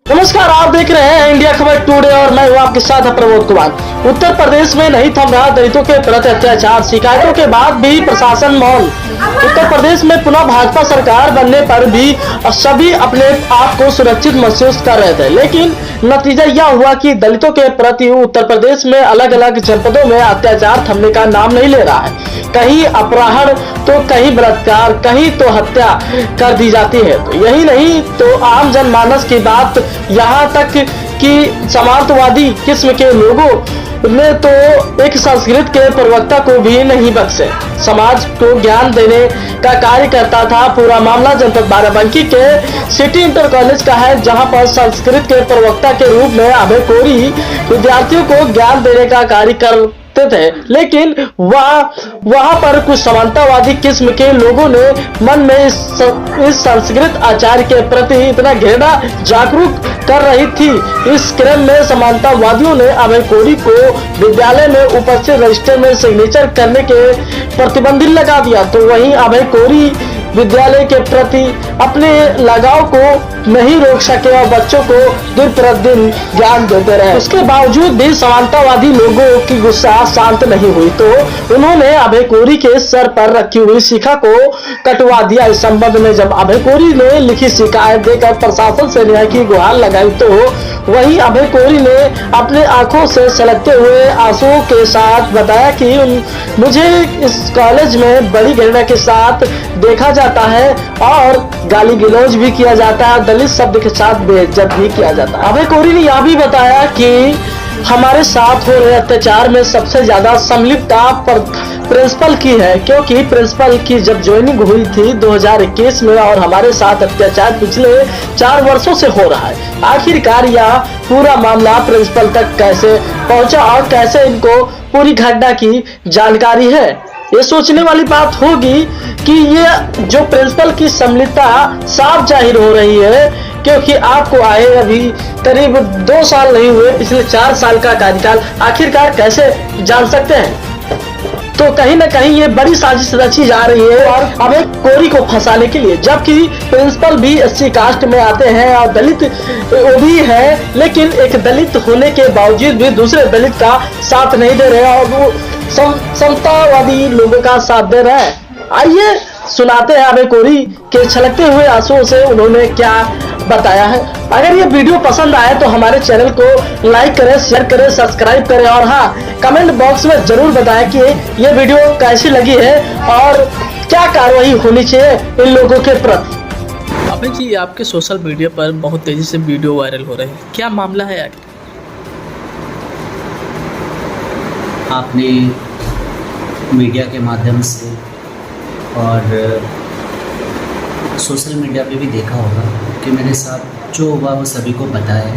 नमस्कार, आप देख रहे हैं इंडिया खबर टुडे और मैं हूं आपके साथ प्रमोद कुमार। उत्तर प्रदेश में नहीं थम रहा दलितों के प्रति अत्याचार। शिकायतों के बाद भी प्रशासन मौन। उत्तर प्रदेश में पुनः भाजपा सरकार बनने पर भी सभी अपने आप को सुरक्षित महसूस कर रहे थे, लेकिन नतीजा यह हुआ कि दलितों के प्रति उत्तर प्रदेश में अलग अलग जनपदों में अत्याचार थमने का नाम नहीं ले रहा है। कहीं अपहरण तो कहीं बलात्कार, कहीं तो हत्या कर दी जाती है। तो यही नहीं तो आम जनमानस की बात यहाँ तक कि समाजवादी किस्म के लोगों ने तो एक संस्कृत के प्रवक्ता को भी नहीं बख्शे। समाज को ज्ञान देने का कार्य करता था। पूरा मामला जनपद बाराबंकी के सिटी इंटर कॉलेज का है, जहां पर संस्कृत के प्रवक्ता के रूप में अभय कोरी विद्यार्थियों को ज्ञान देने का कार्य करते थे, लेकिन वहां पर कुछ समानतावादी किस्म के लोगों ने मन में इस संस्कृत आचार्य के प्रति इतना घृणा जागरूक कर रही थी। इस क्रम में समानतावादियों ने अभय कोरी को विद्यालय में उपस्थित रजिस्टर में सिग्नेचर करने के प्रतिबंध लगा दिया। तो वहीं अभय कोरी विद्यालय के प्रति अपने लगाव को नहीं रोक सके और बच्चों को दिन प्रतिदिन ज्ञान देते रहे। उसके बावजूद भी समानतावादी लोगों की गुस्सा शांत नहीं हुई, तो उन्होंने अभय कोरी के सर पर रखी हुई शिखा को कटवा दिया। इस संबंध में जब अभय कोरी ने लिखी शिकायत देकर प्रशासन से न्याय की गुहार लगाई, तो वहीं अभय कोरी ने अपने आंखों से छलकते हुए आंसुओं के साथ बताया कि मुझे इस कॉलेज में बड़ी घृणा के साथ देखा जाता है और गाली गलौज भी किया जाता है, दलित शब्द के साथ बेइज्जत भी किया जाता है। अभय कोरी ने यह भी बताया कि हमारे साथ हो रहे अत्याचार में सबसे ज्यादा संलिप्तता प्रिंसिपल की है, क्योंकि प्रिंसिपल की जब ज्वाइनिंग हुई थी 2021 में और हमारे साथ अत्याचार पिछले 4 वर्षों से हो रहा है। आखिरकार यह पूरा मामला प्रिंसिपल तक कैसे पहुंचा और कैसे इनको पूरी घटना की जानकारी है, ये सोचने वाली बात होगी कि ये जो प्रिंसिपल की संलिप्तता साफ जाहिर हो रही है, क्योंकि आपको आए अभी करीब 2 साल नहीं हुए, इसलिए 4 साल का कार्यकाल आखिरकार कैसे जान सकते हैं। तो कहीं ना कहीं ये बड़ी साजिश रची जा रही है और अभय कोरी को फंसाने के लिए, जबकि प्रिंसिपल भी SC कास्ट में आते हैं और दलित वो भी है, लेकिन एक दलित होने के बावजूद भी दूसरे दलित का साथ नहीं दे रहे और वो समतावादी लोगों का साथ दे रहे हैं। आइए सुनाते हैं अभय कोरी के छलकते हुए आंसुओं से उन्होंने क्या बताया है। अगर ये वीडियो पसंद आए तो हमारे चैनल को लाइक करें, शेयर करें, सब्सक्राइब करें और हाँ, कमेंट बॉक्स में जरूर बताएं कि ये वीडियो कैसी लगी है और क्या कार्रवाई होनी चाहिए इन लोगों के प्रति। अभय जी, आपके सोशल मीडिया पर बहुत तेजी से वीडियो वायरल हो रहे हैं, क्या मामला है आगे? आपने मीडिया के माध्यम से और सोशल मीडिया पे भी देखा होगा कि मेरे साथ जो हुआ वो सभी को पता है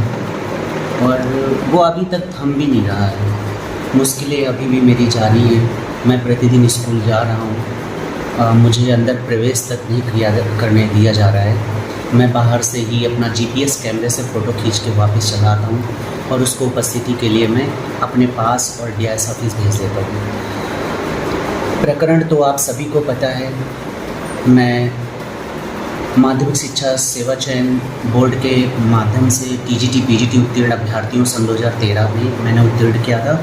और वो अभी तक थम भी नहीं रहा है। मुश्किलें अभी भी मेरी जारी हैं। मैं प्रतिदिन स्कूल जा रहा हूँ, मुझे अंदर प्रवेश तक नहीं करने दिया जा रहा है। मैं बाहर से ही अपना GPS कैमरे से फ़ोटो खींच के वापस चला आता हूँ और उसको उपस्थिति के लिए मैं अपने पास और DIS ऑफिस भेज देता हूँ। प्रकरण तो आप सभी को पता है। मैं माध्यमिक शिक्षा सेवा चयन बोर्ड के माध्यम से TGT PGT उत्तीर्ण अभ्यर्थियों सन 2013 में मैंने उत्तीर्ण किया था।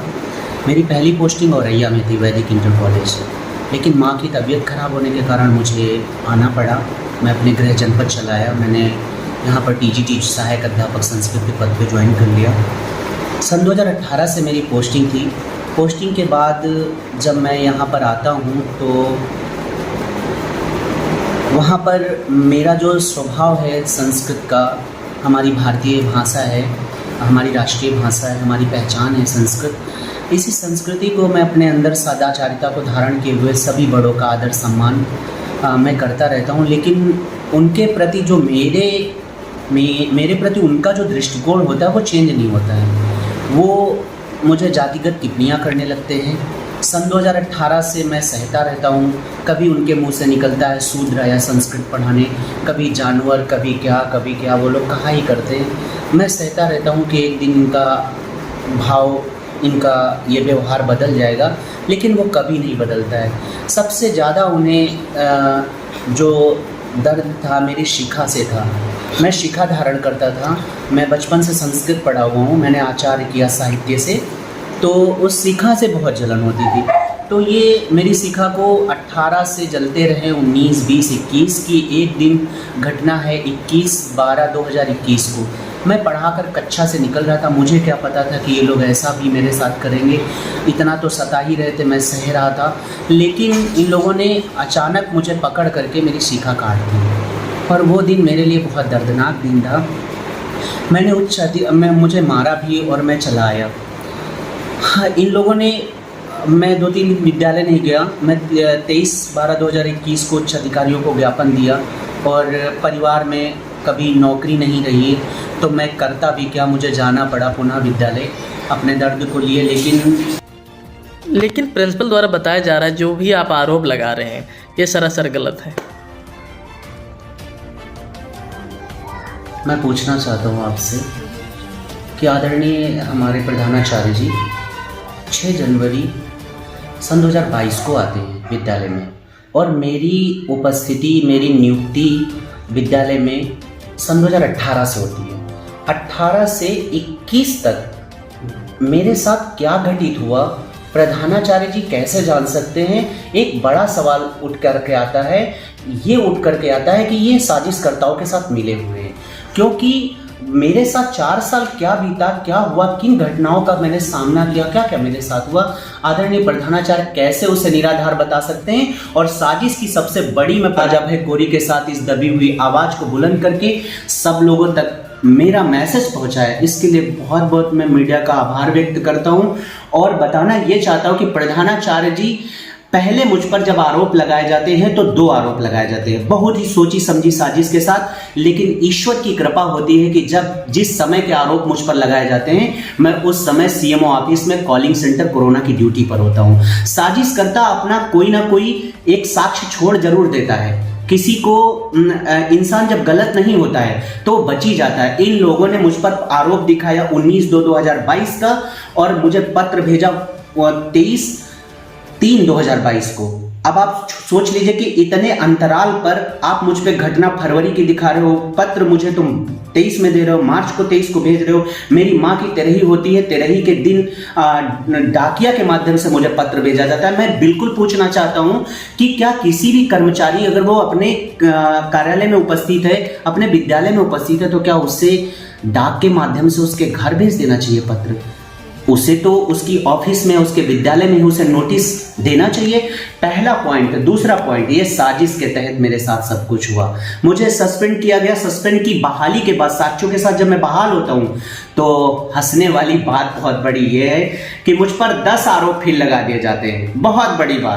मेरी पहली पोस्टिंग औरैया में थी, वैदिक इंटर कॉलेज, लेकिन माँ की तबीयत ख़राब होने के कारण मुझे आना पड़ा। मैं अपने गृह जनपद चला आया। मैंने यहाँ पर TGT सहायक अध्यापक संस्कृत के पद पे ज्वाइन कर लिया। सन 2018 से मेरी पोस्टिंग थी। पोस्टिंग के बाद जब मैं यहाँ पर आता हूँ तो वहाँ पर मेरा जो स्वभाव है संस्कृत का, हमारी भारतीय भाषा है, हमारी राष्ट्रीय भाषा है, हमारी पहचान है संस्कृत। इसी संस्कृति को मैं अपने अंदर सदाचारिता को धारण किए हुए सभी बड़ों का आदर सम्मान मैं करता रहता हूँ, लेकिन उनके प्रति जो मेरे प्रति उनका जो दृष्टिकोण होता है वो चेंज नहीं होता है। वो मुझे जातिगत टिप्पणियाँ करने लगते हैं। सन 2018 से मैं सहता रहता हूँ। कभी उनके मुंह से निकलता है शूद्र या संस्कृत पढ़ाने, कभी जानवर, कभी क्या, वो लोग कहा ही करते हैं। मैं सहता रहता हूँ कि एक दिन इनका भाव, इनका ये व्यवहार बदल जाएगा, लेकिन वो कभी नहीं बदलता है। सबसे ज़्यादा उन्हें जो दर्द था मेरी शिखा से था। मैं शिखा धारण करता था। मैं बचपन से संस्कृत पढ़ा हुआ हूँ, मैंने आचार्य किया साहित्य से, तो उस शिखा से बहुत जलन होती थी। तो ये मेरी शिखा को 18 से जलते रहे 19, 20, 21 की एक दिन घटना है 21/12/2021 को। मैं पढ़ाकर कक्षा से निकल रहा था, मुझे क्या पता था कि ये लोग ऐसा भी मेरे साथ करेंगे। इतना तो सता ही रहे थे, मैं सह रहा था, लेकिन इन लोगों ने अचानक मुझे पकड़ करके मेरी शिखा काट दी। और वो दिन मेरे लिए बहुत दर्दनाक दिन था। मैंने मुझे मारा भी और मैं चला आया। हाँ, इन लोगों ने, मैं 2-3 विद्यालय नहीं गया। मैं 23/12/2021 को उच्च अधिकारियों को ज्ञापन दिया और परिवार में कभी नौकरी नहीं रही, तो मैं करता भी क्या, मुझे जाना पड़ा पुनः विद्यालय अपने दर्द को लिए। लेकिन प्रिंसिपल द्वारा बताया जा रहा है जो भी आप आरोप लगा रहे हैं ये सरासर गलत है। मैं पूछना चाहता हूँ आपसे कि आदरणीय हमारे प्रधानाचार्य जी 6 जनवरी सन 2022 को आते हैं विद्यालय में, और मेरी उपस्थिति, मेरी नियुक्ति विद्यालय में सन 2018 से होती है। 18 से 21 तक मेरे साथ क्या घटित हुआ, प्रधानाचार्य जी कैसे जान सकते हैं? एक बड़ा सवाल उठ करके आता है, ये उठ करके आता है कि ये साजिशकर्ताओं के साथ मिले हुए हैं, क्योंकि मेरे साथ 4 साल क्या बीता, क्या हुआ, किन घटनाओं का मैंने सामना किया, क्या क्या मेरे साथ हुआ, आदरणीय प्रधानाचार्य कैसे उसे निराधार बता सकते हैं? और साजिश की सबसे बड़ी मैं पंजाब है गोरी के साथ इस दबी हुई आवाज को बुलंद करके सब लोगों तक मेरा मैसेज पहुंचाया, इसके लिए बहुत बहुत मैं मीडिया का आभार व्यक्त करता हूं। और बताना ये चाहता हूं कि प्रधानाचार्य जी, पहले मुझ पर जब आरोप लगाए जाते हैं तो 2 आरोप लगाए जाते हैं, बहुत ही सोची समझी साजिश के साथ। लेकिन ईश्वर की कृपा होती है कि जब जिस समय के आरोप मुझ पर लगाए जाते हैं, मैं उस समय सीएमओ ऑफिस में कॉलिंग सेंटर कोरोना की ड्यूटी पर होता हूं। साजिश करता अपना कोई ना कोई एक साक्ष्य छोड़ जरूर देता है। किसी को, इंसान जब गलत नहीं होता है तो बच ही जाता है। इन लोगों ने मुझ पर आरोप दिखाया 19/2/2022 का, और मुझे पत्र भेजा 23/3/2022 को। अब आप सोच लीजिए कि इतने अंतराल पर आप मुझ पे घटना फरवरी की दिखा रहे हो, पत्र मुझे तुम 23 में दे रहे हो, मार्च को 23 को भेज रहे हो। मेरी माँ की तेरही होती है, तेरही के दिन डाकिया के माध्यम से मुझे पत्र भेजा जाता है। मैं बिल्कुल पूछना चाहता हूं कि क्या किसी भी कर्मचारी, अगर वो अपने कार्यालय में उपस्थित है, अपने विद्यालय में उपस्थित है, तो क्या उससे डाक के माध्यम से उसके घर भेज देना चाहिए पत्र? उसे तो उसकी ऑफिस में, उसके विद्यालय में उसे नोटिस देना चाहिए। पहला पॉइंट। दूसरा पॉइंट, ये साजिश के तहत मेरे साथ सब कुछ हुआ। मुझे सस्पेंड किया गया। सस्पेंड की बहाली के बाद, साक्ष्यों के साथ जब मैं बहाल होता हूं, तो हंसने वाली बात बहुत बड़ी ये है कि मुझ पर 10 आरोप फिर लगा दिए जाते हैं। बहुत बड़ी बात।